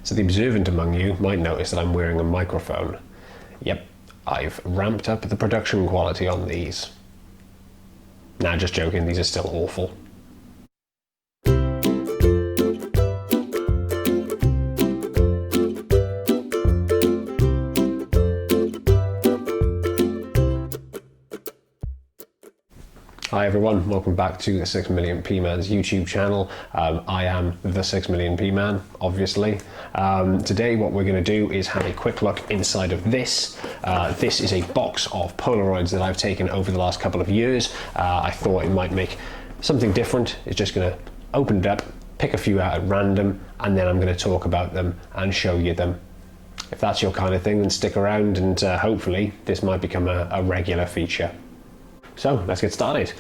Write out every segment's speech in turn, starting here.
So the observant among you might notice that I'm wearing a microphone. Yep, I've ramped up the production quality on these. Nah, just joking, these are still awful. Hi everyone, welcome back to the 6 Million P Man's YouTube channel. I am the 6 Million P Man, obviously. Today what we're going to do is have a quick look inside of this. This is a box of Polaroids that I've taken over the last couple of years. I thought it might make something different. It's just going to open it up, pick a few out at random, and then I'm going to talk about them and show you them. If that's your kind of thing, then stick around and hopefully this might become a regular feature. So let's get started.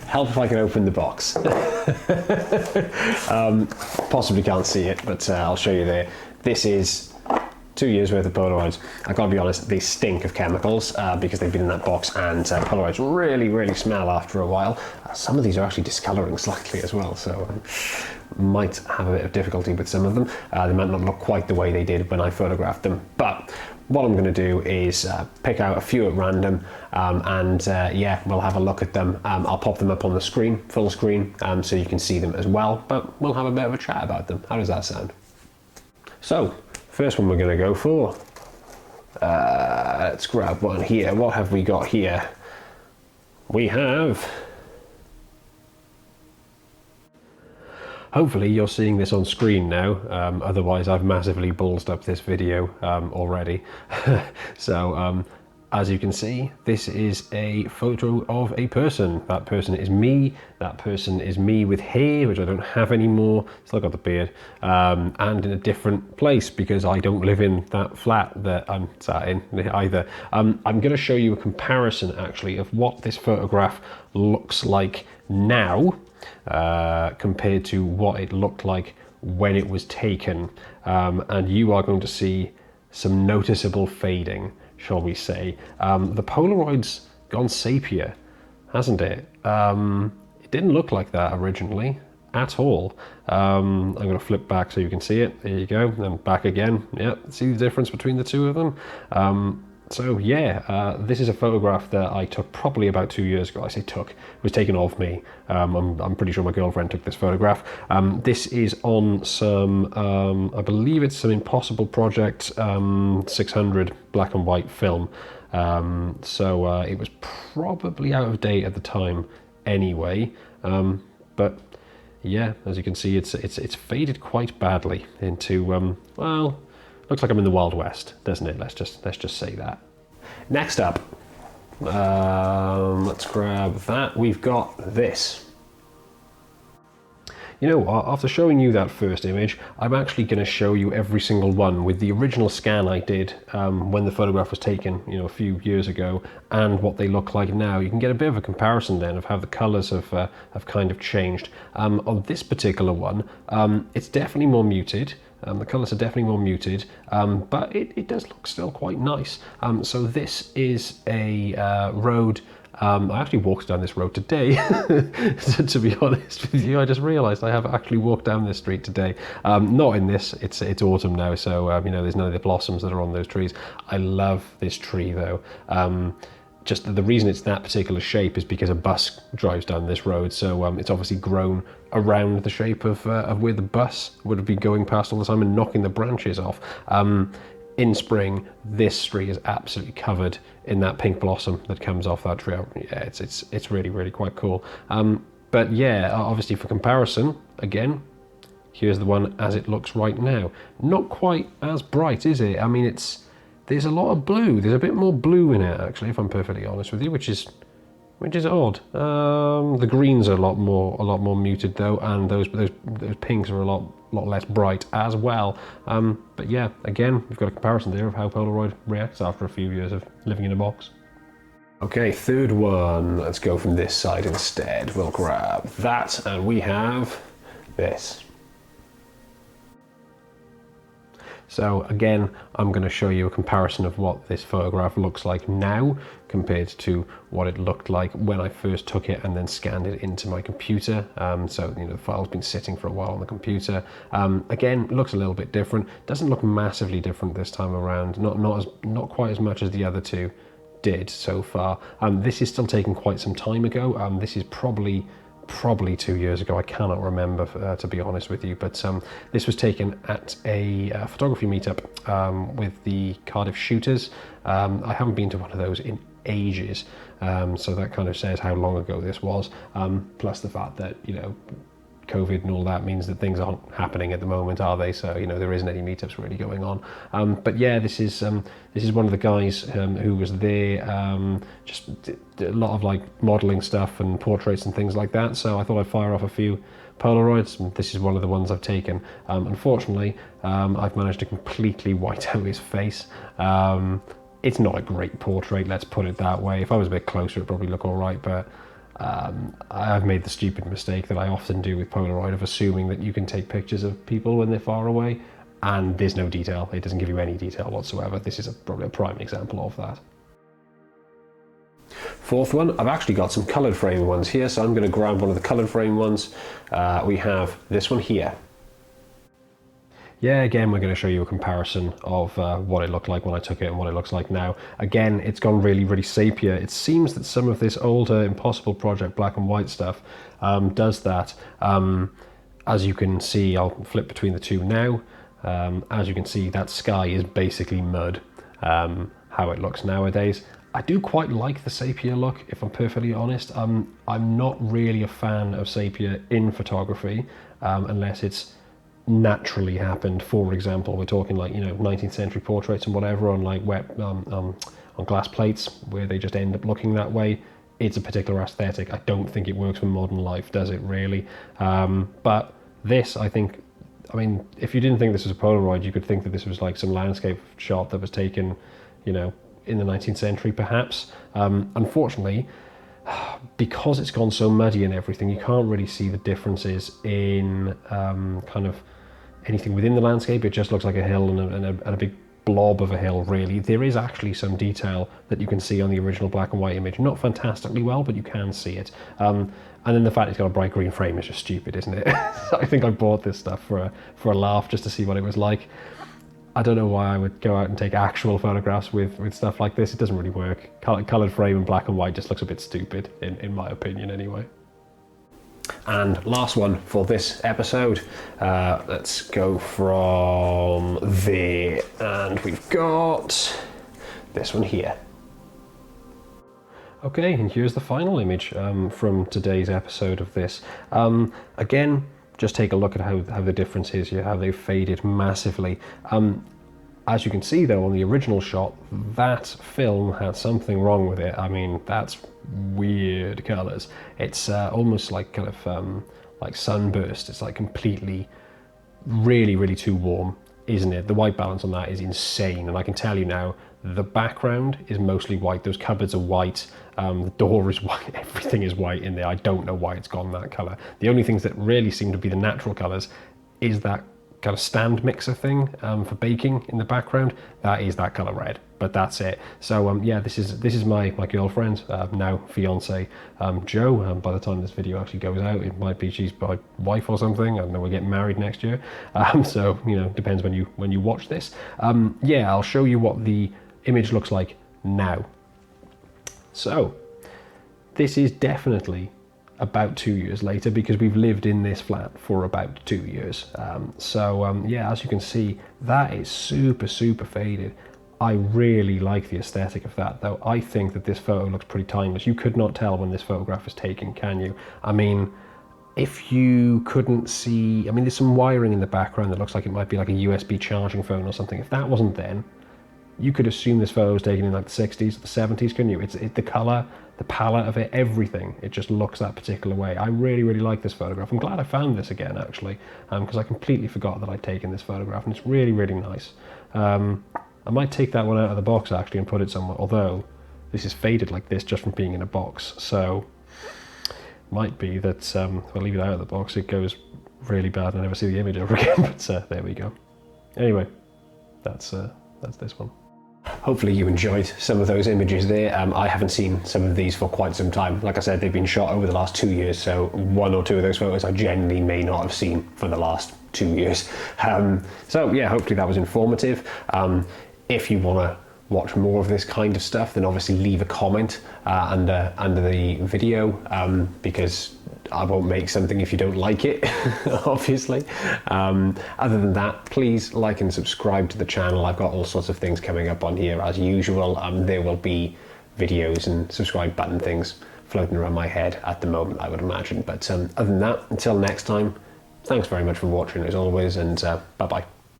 Help if I can open the box. Possibly can't see it, but I'll show you there. This is 2 years worth of Polaroids. I gotta be honest, they stink of chemicals because they've been in that box, and Polaroids really smell after a while. Some of these are actually discoloring slightly as well, so might have a bit of difficulty with some of them. They might not look quite the way they did when I photographed them, but what I'm going to do is pick out a few at random yeah, we'll have a look at them. I'll pop them up on the screen, full screen, so you can see them as well, but we'll have a bit of a chat about them. How does that sound? So, first one we're going to go for. Let's grab one here. What have we got here? We have... Hopefully you're seeing this on screen now, otherwise I've massively ballsed up this video already. So as you can see, this is a photo of a person. That person is me. That person is me with hair, which I don't have anymore. Still got the beard, and in a different place because I don't live in that flat that I'm sat in either. I'm going to show you a comparison actually of what this photograph looks like now compared to what it looked like when it was taken, and you are going to see some noticeable fading, shall we say. The Polaroid's gone sepia, hasn't it? It didn't look like that originally at all. I'm going to flip back so you can see it. There you go, and back again. Yep, see the difference between the two of them? So yeah, this is a photograph that I took probably about 2 years ago. I say took, it was taken of me. I'm pretty sure my girlfriend took this photograph. This is on some, I believe it's some Impossible Project 600 black and white film. So it was probably out of date at the time anyway. But yeah, as you can see, it's faded quite badly into, well, looks like I'm in the Wild West, doesn't it? Let's just say that. Next up, let's grab that. We've got this. You know what, after showing you that first image, I'm actually going to show you every single one with the original scan I did when the photograph was taken, you know, a few years ago, and what they look like now. You can get a bit of a comparison then of how the colours have kind of changed. On this particular one, it's definitely more muted. The colours are definitely more muted, but it does look still quite nice. So this is a road. I actually walked down this road today, to be honest with you. I just realised I have actually walked down this street today. Not in this, it's autumn now, so you know, there's none of the blossoms that are on those trees. I love this tree though. Just the reason it's that particular shape is because a bus drives down this road, so it's obviously grown around the shape of where the bus would be going past all the time and knocking the branches off. In spring, this tree is absolutely covered in that pink blossom that comes off that tree. Yeah, it's really quite cool. But yeah, obviously for comparison, again, here's the one as it looks right now. Not quite as bright, is it? I mean, there's a lot of blue. There's a bit more blue in it, actually, if I'm perfectly honest with you, which is odd. The greens are a lot more muted though, and those pinks are a lot less bright as well. But yeah, again, we've got a comparison there of how Polaroid reacts after a few years of living in a box. Okay, third one. Let's go from this side instead. We'll grab that, and we have this. So again, I'm going to show you a comparison of what this photograph looks like now compared to what it looked like when I first took it and then scanned it into my computer. So the file's been sitting for a while on the computer. Again, looks a little bit different. Doesn't look massively different this time around. Not quite as much as the other two did so far. This is still taken quite some time ago. This is probably 2 years ago. I cannot remember, to be honest with you, but this was taken at a photography meetup with the Cardiff Shooters. I haven't been to one of those in ages, so that kind of says how long ago this was, plus the fact that COVID and all that means that things aren't happening at the moment, are they? So there isn't any meetups really going on. But yeah, this is one of the guys who was there. Just did a lot of like modeling stuff and portraits and things like that. So I thought I'd fire off a few Polaroids, and this is one of the ones I've taken. Unfortunately, I've managed to completely white out his face. It's not a great portrait, let's put it that way. If I was a bit closer, it'd probably look all right, but I've made the stupid mistake that I often do with Polaroid of assuming that you can take pictures of people when they're far away, and there's no detail. It doesn't give you any detail whatsoever. This is probably a prime example of that. Fourth one, I've actually got some coloured frame ones here, so I'm going to grab one of the coloured frame ones. We have this one here. Yeah, again, we're going to show you a comparison of what it looked like when I took it and what it looks like now. Again, it's gone really, really sepia. It seems that some of this older Impossible Project black and white stuff does that. As you can see, I'll flip between the two now. As you can see, that sky is basically mud, how it looks nowadays. I do quite like the sepia look, if I'm perfectly honest. I'm not really a fan of sepia in photography, unless it's naturally happened. For example, we're talking like 19th century portraits and whatever on like on glass plates where they just end up looking that way. It's a particular aesthetic. I don't think it works for modern life, does it really? But this, I mean, if you didn't think this was a Polaroid, you could think that this was like some landscape shot that was taken in the 19th century perhaps. Unfortunately, because it's gone so muddy and everything, you can't really see the differences in kind of anything within the landscape. It just looks like a hill and a big blob of a hill, really. There is actually some detail that you can see on the original black and white image. Not fantastically well, but you can see it. And then the fact it's got a bright green frame is just stupid, isn't it? I think I bought this stuff for a laugh, just to see what it was like. I don't know why I would go out and take actual photographs with stuff like this. It doesn't really work. Coloured frame and black and white just looks a bit stupid, in my opinion anyway. And last one for this episode, let's go from there, and we've got this one here. Okay, and here's the final image from today's episode of this. Again, just take a look at how the difference is here, how they've faded massively. As you can see though, on the original shot, that film had something wrong with it. I mean, that's weird colours. It's almost like kind of like sunburst. It's like completely, really, really too warm, isn't it? The white balance on that is insane, and I can tell you now, the background is mostly white. Those cupboards are white, the door is white, everything is white in there. I don't know why it's gone that colour. The only things that really seem to be the natural colours is that kind of stand mixer thing for baking in the background. That is that color red, but that's it. So yeah, this is my girlfriend, now fiance, Jo. By the time this video actually goes out, it might be she's my wife or something. I don't know, we're getting married next year, so depends when you watch this. Yeah, I'll show you what the image looks like now. So this is definitely about 2 years later, because we've lived in this flat for about 2 years. Yeah, as you can see, that is super faded. I really like the aesthetic of that, though. I think that this photo looks pretty timeless. You could not tell when this photograph was taken, can you? I mean, if you couldn't see, I mean, there's some wiring in the background that looks like it might be like a USB charging phone or something. If that wasn't then, you could assume this photo was taken in like the 60s or the 70s, couldn't you? It's the color, the palette of it, everything. It just looks that particular way. I really like this photograph. I'm glad I found this again, actually, because I completely forgot that I'd taken this photograph, and it's really nice. I might take that one out of the box, actually, and put it somewhere, although this is faded like this just from being in a box, so might be that if I leave it out of the box, it goes really bad and I never see the image ever again, but there we go. Anyway, that's this one. Hopefully you enjoyed some of those images there. I haven't seen some of these for quite some time. Like I said, they've been shot over the last 2 years, so 1 or 2 of those photos I genuinely may not have seen for the last 2 years. So yeah, hopefully that was informative. If you want to watch more of this kind of stuff, then obviously leave a comment under the video, because I won't make something if you don't like it, obviously. Other than that, please like and subscribe to the channel. I've got all sorts of things coming up on here as usual. There will be videos and subscribe button things floating around my head at the moment, I would imagine. But other than that, until next time, thanks very much for watching as always, and bye-bye.